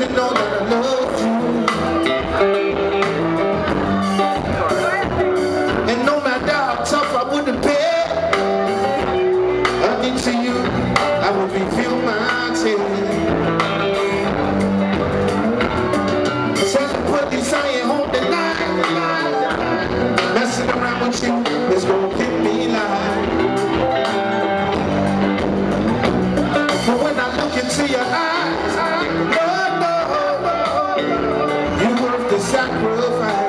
to know that I love you. And no matter how tough I wouldn't bear, into you, I will reveal my tears. Says put this iron home tonight. Messing around with you is gonna keep me alive. But when I look into your eyes, no, you're worth the sacrifice.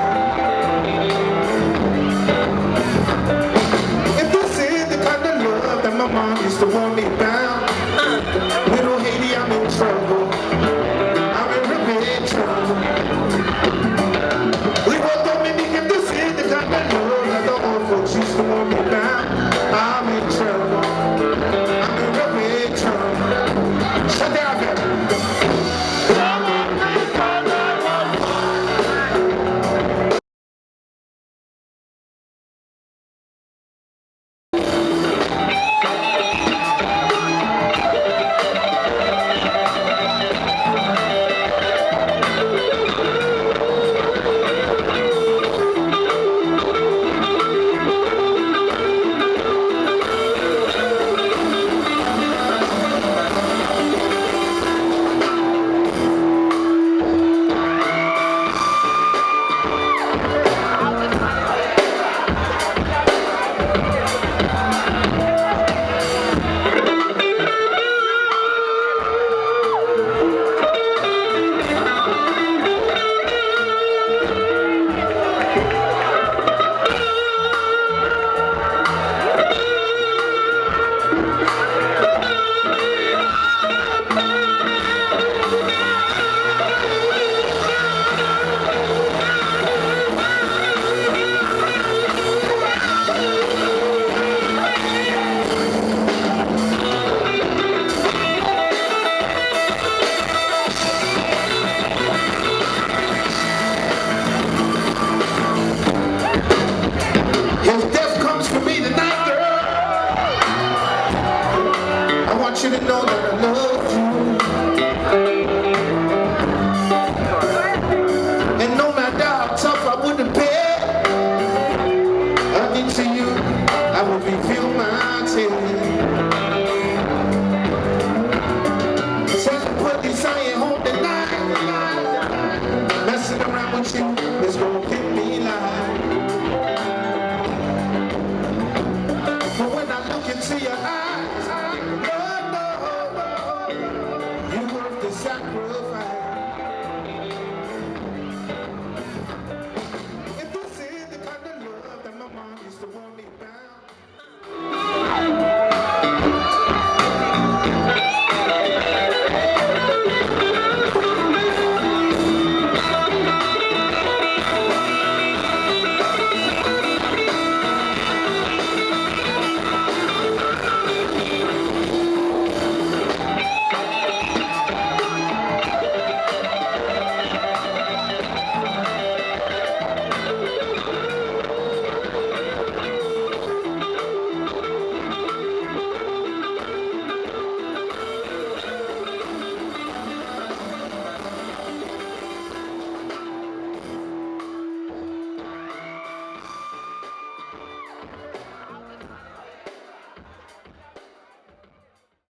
My mom used to want me down. Little Haiti, I'm in trouble. I'm in real big trouble. We both don't make me if this is the kind of love that the old folks used to want me down. I'm in trouble. I'm in real big trouble. Shut down, baby. I want you to know that I love you. And no matter how tough I wouldn't bear, into you, I will reveal my tears. Says put this iron home tonight. Messing around with you is gonna keep me alive. But when I look into your eyes,